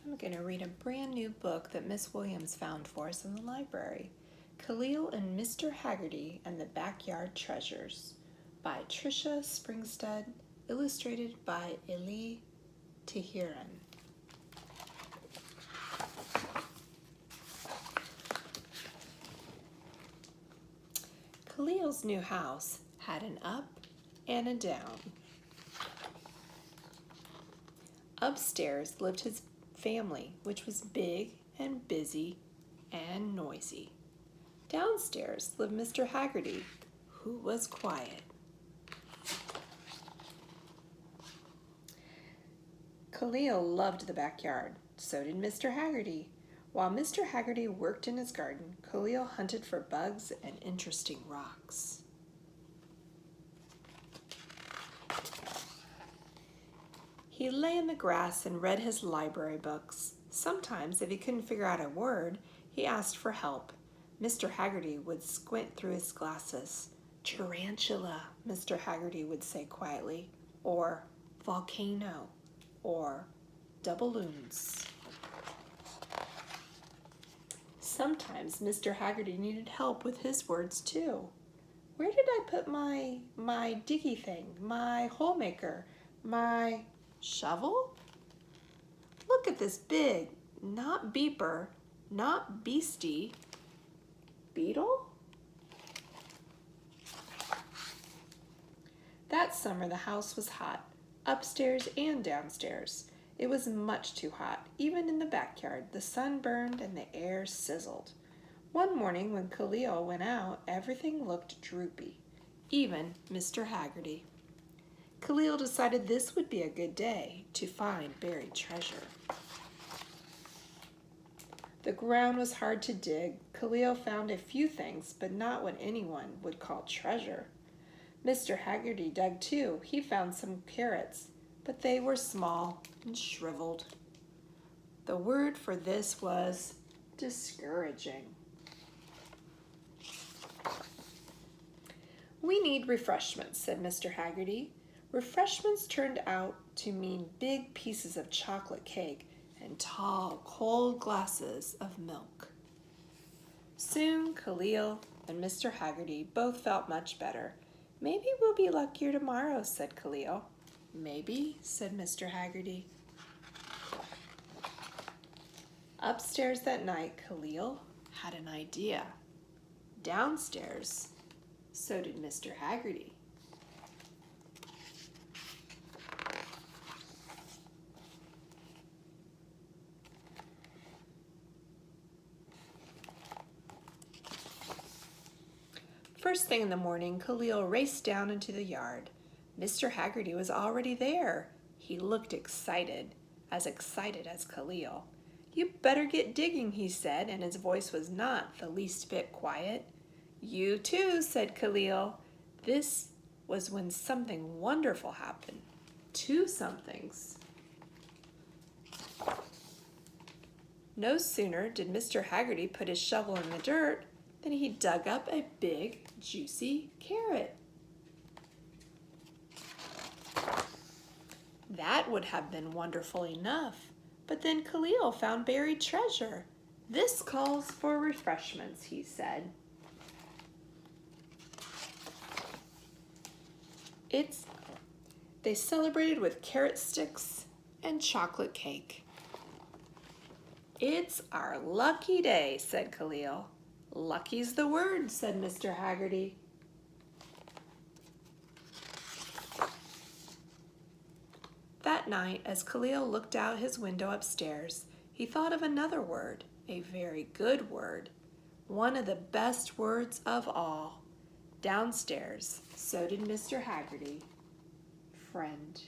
I'm going to read a brand new book that Miss Williams found for us in the library. Khalil and Mr. Hagerty and the Backyard Treasures by Tricia Springstubb, illustrated by Eli Teheran. Khalil's new house had an up and a down. Upstairs lived his family, which was big and busy and noisy. Downstairs lived Mr. Hagerty, who was quiet. Khalil loved the backyard. So did Mr. Hagerty. While Mr. Hagerty worked in his garden, Khalil hunted for bugs and interesting rocks. He lay in the grass and read his library books. Sometimes, if he couldn't figure out a word, he asked for help. Mr. Hagerty would squint through his glasses. "Tarantula," Mr. Hagerty would say quietly, or "volcano," or "doubloons." Sometimes Mr. Hagerty needed help with his words too. "Where did I put my diggy thing, my hole maker, my shovel? Look at this big, not beeper, not beastie, beetle?" That summer the house was hot, upstairs and downstairs. It was much too hot. Even in the backyard, the sun burned and the air sizzled. One morning when Khalil went out, everything looked droopy, even Mr. Hagerty. Khalil decided this would be a good day to find buried treasure. The ground was hard to dig. Khalil found a few things, but not what anyone would call treasure. Mr. Hagerty dug too. He found some carrots, but they were small and shriveled. The word for this was discouraging. "We need refreshments," said Mr. Hagerty. Refreshments turned out to mean big pieces of chocolate cake and tall, cold glasses of milk. Soon Khalil and Mr. Hagerty both felt much better. "Maybe we'll be luckier tomorrow," said Khalil. "Maybe," said Mr. Hagerty. Upstairs that night, Khalil had an idea. Downstairs, so did Mr. Hagerty. First thing in the morning, Khalil raced down into the yard. Mr. Hagerty was already there. He looked excited as Khalil. "You better get digging," he said, and his voice was not the least bit quiet. "You too," said Khalil. This was when something wonderful happened. Two somethings. No sooner did Mr. Hagerty put his shovel in the dirt than he dug up a big, juicy carrot. That would have been wonderful enough, but then Khalil found buried treasure. "This calls for refreshments," he said. They celebrated with carrot sticks and chocolate cake. "It's our lucky day," said Khalil. "Lucky's the word," said Mr. Hagerty. That night, as Khalil looked out his window upstairs, he thought of another word, a very good word, one of the best words of all. Downstairs, so did Mr. Hagerty. Friend.